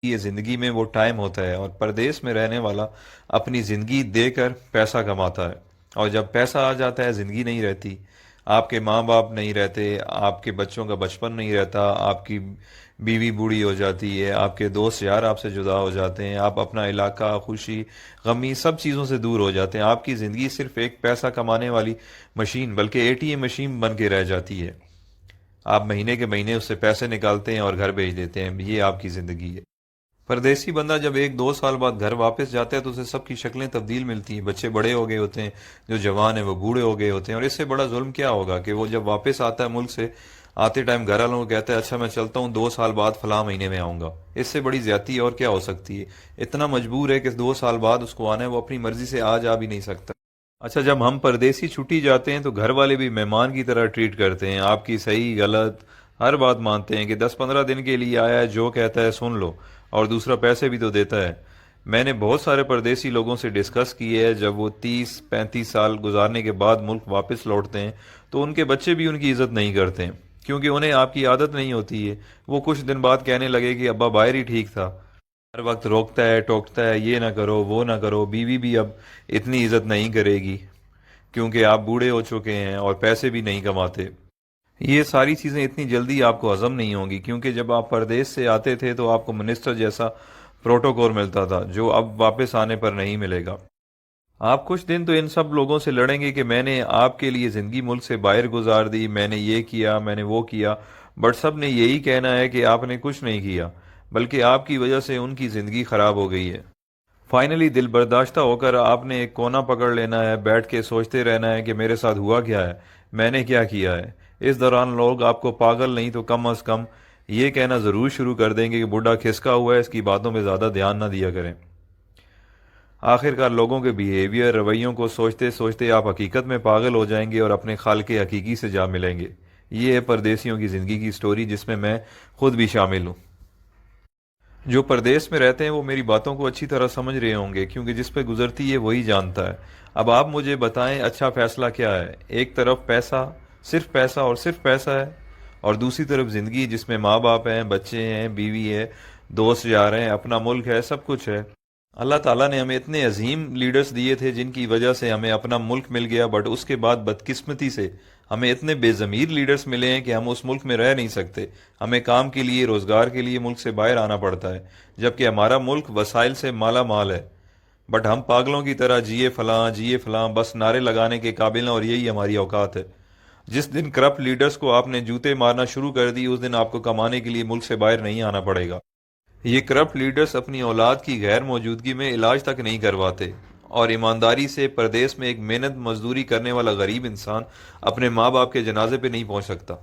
یہ زندگی میں وہ ٹائم ہوتا ہے، اور پردیس میں رہنے والا اپنی زندگی دے کر پیسہ کماتا ہے، اور جب پیسہ آ جاتا ہے زندگی نہیں رہتی۔ آپ کے ماں باپ نہیں رہتے، آپ کے بچوں کا بچپن نہیں رہتا، آپ کی بیوی بوڑھی ہو جاتی ہے، آپ کے دوست یار آپ سے جدا ہو جاتے ہیں، آپ اپنا علاقہ، خوشی غمی سب چیزوں سے دور ہو جاتے ہیں۔ آپ کی زندگی صرف ایک پیسہ کمانے والی مشین، بلکہ اے ٹی ایم مشین بن کے رہ جاتی ہے۔ آپ مہینے کے مہینے اس سے پیسے نکالتے ہیں اور گھر بھیج دیتے ہیں، یہ آپ کی زندگی ہے۔ پردیسی بندہ جب ایک دو سال بعد گھر واپس جاتا ہے تو اسے سب کی شکلیں تبدیل ملتی ہیں، بچے بڑے ہو گئے ہوتے ہیں، جو جوان ہیں وہ بوڑھے ہو گئے ہوتے ہیں، اور اس سے بڑا ظلم کیا ہوگا کہ وہ جب واپس آتا ہے ملک سے، آتے ٹائم گھر والوں کو کہتا ہے اچھا میں چلتا ہوں، 2 سال بعد فلاں مہینے میں آؤں گا۔ اس سے بڑی زیادتی اور کیا ہو سکتی ہے؟ اتنا مجبور ہے کہ 2 سال بعد اس کو آنا ہے، وہ اپنی مرضی سے آ جا بھی نہیں سکتا۔ اچھا، جب ہم پردیسی چھٹی جاتے ہیں تو گھر والے بھی مہمان کی طرح ٹریٹ کرتے ہیں، آپ کی صحیح غلط ہر بات مانتے ہیں کہ 10-15 دن کے لیے آیا ہے، جو کہتا ہے سن لو، اور دوسرا پیسے بھی تو دیتا ہے۔ میں نے بہت سارے پردیسی لوگوں سے ڈسکس کی ہے، جب وہ 30-35 سال گزارنے کے بعد ملک واپس لوٹتے ہیں تو ان کے بچے بھی ان کی عزت نہیں کرتے ہیں، کیونکہ انہیں آپ کی عادت نہیں ہوتی ہے۔ وہ کچھ دن بعد کہنے لگے کہ ابا باہر ہی ٹھیک تھا، ہر وقت روکتا ہے ٹوکتا ہے، یہ نہ کرو وہ نہ کرو۔ بیوی بھی اب اتنی عزت نہیں کرے گی کیونکہ آپ بوڑھے ہو چکے ہیں اور پیسے بھی نہیں کماتے۔ یہ ساری چیزیں اتنی جلدی آپ کو ہضم نہیں ہوں گی، کیونکہ جب آپ پردیس سے آتے تھے تو آپ کو منسٹر جیسا پروٹوکول ملتا تھا، جو اب واپس آنے پر نہیں ملے گا۔ آپ کچھ دن تو ان سب لوگوں سے لڑیں گے کہ میں نے آپ کے لیے زندگی ملک سے باہر گزار دی، میں نے یہ کیا میں نے وہ کیا، بٹ سب نے یہی کہنا ہے کہ آپ نے کچھ نہیں کیا، بلکہ آپ کی وجہ سے ان کی زندگی خراب ہو گئی ہے۔ فائنلی دل برداشتہ ہو کر آپ نے ایک کونا پکڑ لینا ہے، بیٹھ کے سوچتے رہنا ہے کہ میرے ساتھ ہوا کیا ہے، میں نے کیا کیا ہے۔ اس دوران لوگ آپ کو پاگل نہیں تو کم از کم یہ کہنا ضرور شروع کر دیں گے کہ بڈھا کھسکا ہوا ہے، اس کی باتوں پہ زیادہ دھیان نہ دیا کریں۔ آخرکار لوگوں کے بیہیویئر رویوں کو سوچتے سوچتے آپ حقیقت میں پاگل ہو جائیں گے اور اپنے خالق حقیقی سے جا ملیں گے۔ یہ ہے پردیسیوں کی زندگی کی سٹوری، جس میں خود بھی شامل ہوں۔ جو پردیس میں رہتے ہیں وہ میری باتوں کو اچھی طرح سمجھ رہے ہوں گے، کیونکہ جس پہ گزرتی ہے وہی جانتا ہے۔ اب آپ مجھے بتائیں اچھا فیصلہ کیا ہے؟ ایک طرف پیسہ، صرف پیسہ اور صرف پیسہ ہے، اور دوسری طرف زندگی جس میں ماں باپ ہیں، بچے ہیں، بیوی ہے، دوست یار ہیں، اپنا ملک ہے، سب کچھ ہے۔ اللہ تعالیٰ نے ہمیں اتنے عظیم لیڈرز دیے تھے جن کی وجہ سے ہمیں اپنا ملک مل گیا، بٹ اس کے بعد بدقسمتی سے ہمیں اتنے بے ضمیر لیڈرز ملے ہیں کہ ہم اس ملک میں رہ نہیں سکتے۔ ہمیں کام کے لیے، روزگار کے لیے ملک سے باہر آنا پڑتا ہے، جبکہ ہمارا ملک وسائل سے مالا مال ہے، بٹ ہم پاگلوں کی طرح جیے فلاں بس نعرے لگانے کے قابل ہیں، اور یہی ہماری اوقات ہے۔ جس دن کرپٹ لیڈرز کو آپ نے جوتے مارنا شروع کر دی، اس دن آپ کو کمانے کے لیے ملک سے باہر نہیں آنا پڑے گا۔ یہ کرپٹ لیڈرز اپنی اولاد کی غیر موجودگی میں علاج تک نہیں کرواتے، اور ایمانداری سے پردیس میں ایک محنت مزدوری کرنے والا غریب انسان اپنے ماں باپ کے جنازے پہ نہیں پہنچ سکتا۔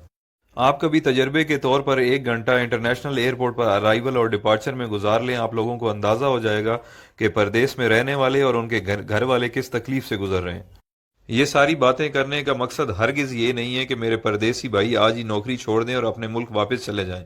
آپ کبھی تجربے کے طور پر 1 گھنٹہ انٹرنیشنل ایئرپورٹ پر ارائیول اور ڈپارچر میں گزار لیں، آپ لوگوں کو اندازہ ہو جائے گا کہ پردیس میں رہنے والے اور ان کے گھر والے کس تکلیف سے گزر رہے ہیں۔ یہ ساری باتیں کرنے کا مقصد ہرگز یہ نہیں ہے کہ میرے پردیسی بھائی آج ہی نوکری چھوڑ دیں اور اپنے ملک واپس چلے جائیں۔